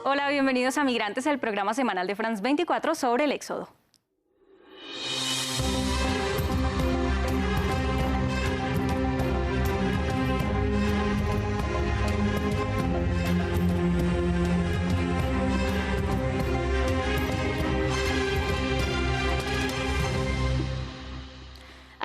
Hola, bienvenidos a Migrantes, el programa semanal de France 24 sobre el éxodo.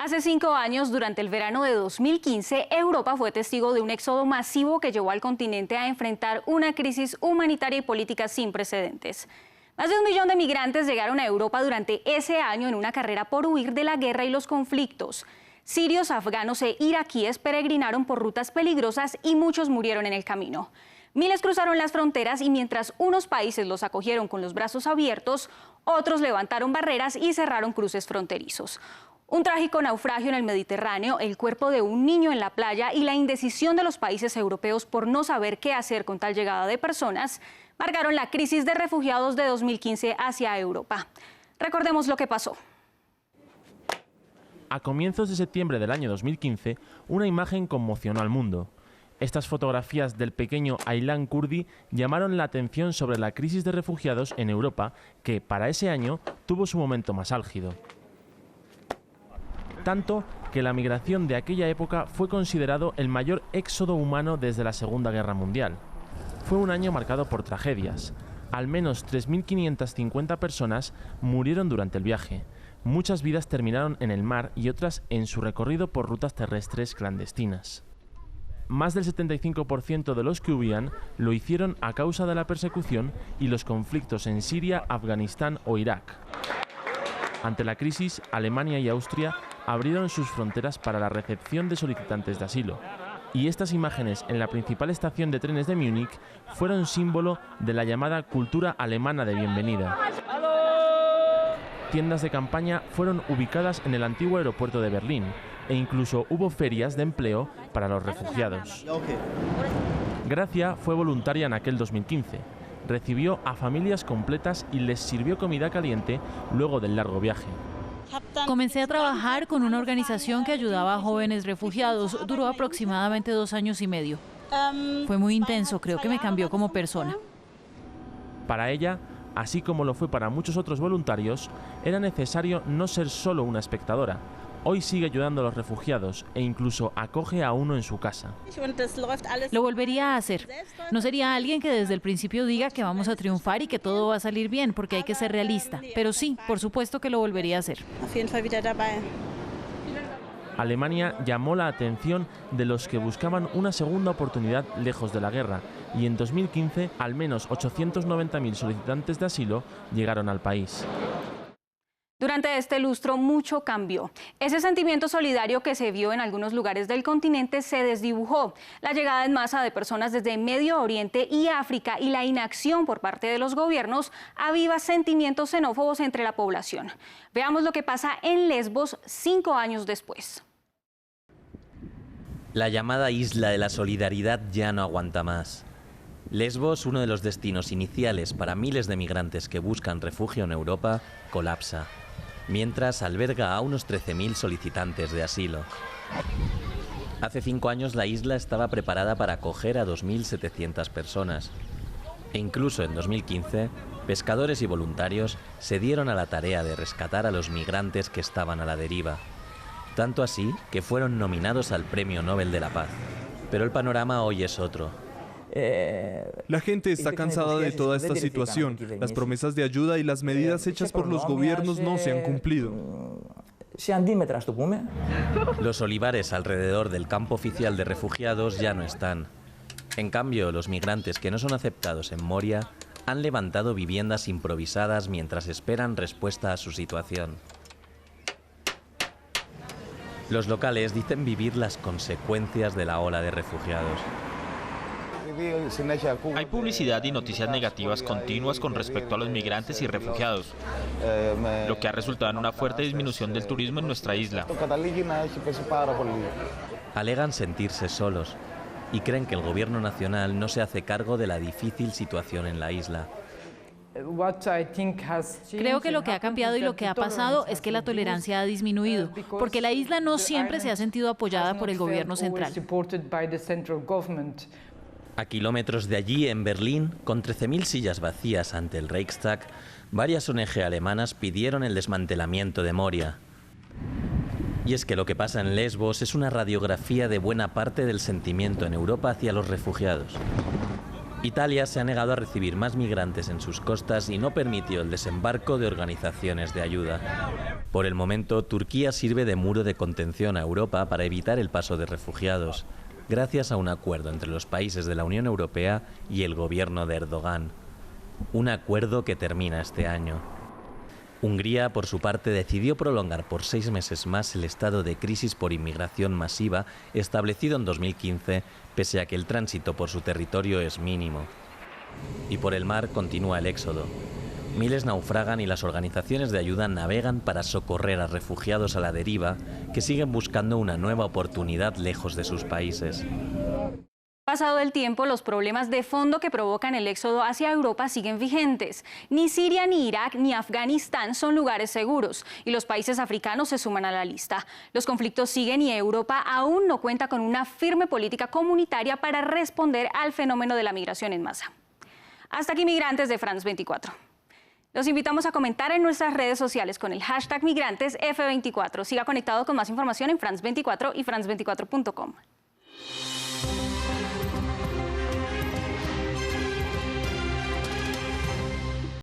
Hace 5 años, durante el verano de 2015, Europa fue testigo de un éxodo masivo que llevó al continente a enfrentar una crisis humanitaria y política sin precedentes. Más de 1 millón de migrantes llegaron a Europa durante ese año en una carrera por huir de la guerra y los conflictos. Sirios, afganos e iraquíes peregrinaron por rutas peligrosas y muchos murieron en el camino. Miles cruzaron las fronteras y mientras unos países los acogieron con los brazos abiertos, otros levantaron barreras y cerraron cruces fronterizos. Un trágico naufragio en el Mediterráneo, el cuerpo de un niño en la playa y la indecisión de los países europeos por no saber qué hacer con tal llegada de personas marcaron la crisis de refugiados de 2015 hacia Europa. Recordemos lo que pasó. A comienzos de septiembre del año 2015, una imagen conmocionó al mundo. Estas fotografías del pequeño Aylan Kurdi llamaron la atención sobre la crisis de refugiados en Europa, que para ese año tuvo su momento más álgido. Tanto que la migración de aquella época fue considerado el mayor éxodo humano desde la Segunda Guerra Mundial. Fue un año marcado por tragedias. Al menos 3.550 personas murieron durante el viaje. Muchas vidas terminaron en el mar y otras en su recorrido por rutas terrestres clandestinas. Más del 75% de los que huían lo hicieron a causa de la persecución y los conflictos en Siria, Afganistán o Irak. Ante la crisis, Alemania y Austria abrieron sus fronteras para la recepción de solicitantes de asilo. Y estas imágenes en la principal estación de trenes de Múnich fueron símbolo de la llamada cultura alemana de bienvenida. Tiendas de campaña fueron ubicadas en el antiguo aeropuerto de Berlín e incluso hubo ferias de empleo para los refugiados. Gracia fue voluntaria en aquel 2015. Recibió a familias completas y les sirvió comida caliente luego del largo viaje. Comencé a trabajar con una organización que ayudaba a jóvenes refugiados. Duró aproximadamente 2 años y medio. Fue muy intenso, creo que me cambió como persona. Para ella, así como lo fue para muchos otros voluntarios, era necesario no ser solo una espectadora. Hoy sigue ayudando a los refugiados e incluso acoge a uno en su casa. Lo volvería a hacer. No sería alguien que desde el principio diga que vamos a triunfar y que todo va a salir bien, porque hay que ser realista. Pero sí, por supuesto que lo volvería a hacer. Alemania llamó la atención de los que buscaban una segunda oportunidad lejos de la guerra y en 2015 al menos 890.000 solicitantes de asilo llegaron al país. Durante este lustro mucho cambió. Ese sentimiento solidario que se vio en algunos lugares del continente se desdibujó. La llegada en masa de personas desde Medio Oriente y África y la inacción por parte de los gobiernos aviva sentimientos xenófobos entre la población. Veamos lo que pasa en Lesbos 5 años después. La llamada Isla de la Solidaridad ya no aguanta más. Lesbos, uno de los destinos iniciales para miles de migrantes que buscan refugio en Europa, colapsa, mientras alberga a unos 13.000 solicitantes de asilo. Hace 5 años la isla estaba preparada para acoger a 2.700 personas. E incluso en 2015, pescadores y voluntarios se dieron a la tarea de rescatar a los migrantes que estaban a la deriva. Tanto así que fueron nominados al Premio Nobel de la Paz. Pero el panorama hoy es otro. La gente está cansada de toda esta situación. Las promesas de ayuda y las medidas hechas por los gobiernos no se han cumplido. Los olivares alrededor del campo oficial de refugiados ya no están. En cambio, los migrantes que no son aceptados en Moria han levantado viviendas improvisadas mientras esperan respuesta a su situación. Los locales dicen vivir las consecuencias de la ola de refugiados. Hay publicidad y noticias negativas continuas con respecto a los migrantes y refugiados, lo que ha resultado en una fuerte disminución del turismo en nuestra isla. Alegan sentirse solos y creen que el gobierno nacional no se hace cargo de la difícil situación en la isla. Creo que lo que ha cambiado y lo que ha pasado es que la tolerancia ha disminuido, porque la isla no siempre se ha sentido apoyada por el gobierno central. A kilómetros de allí, en Berlín, con 13.000 sillas vacías ante el Reichstag, varias ONG alemanas pidieron el desmantelamiento de Moria. Y es que lo que pasa en Lesbos es una radiografía de buena parte del sentimiento en Europa hacia los refugiados. Italia se ha negado a recibir más migrantes en sus costas y no permitió el desembarco de organizaciones de ayuda. Por el momento, Turquía sirve de muro de contención a Europa para evitar el paso de refugiados, gracias a un acuerdo entre los países de la Unión Europea y el gobierno de Erdogan. Un acuerdo que termina este año. Hungría, por su parte, decidió prolongar por 6 meses más el estado de crisis por inmigración masiva establecido en 2015, pese a que el tránsito por su territorio es mínimo. Y por el mar continúa el éxodo. Miles naufragan y las organizaciones de ayuda navegan para socorrer a refugiados a la deriva que siguen buscando una nueva oportunidad lejos de sus países. Pasado el tiempo, los problemas de fondo que provocan el éxodo hacia Europa siguen vigentes. Ni Siria, ni Irak, ni Afganistán son lugares seguros y los países africanos se suman a la lista. Los conflictos siguen y Europa aún no cuenta con una firme política comunitaria para responder al fenómeno de la migración en masa. Hasta aquí Migrantes de France 24. Los invitamos a comentar en nuestras redes sociales con el hashtag MigrantesF24. Siga conectado con más información en France 24 y france24.com.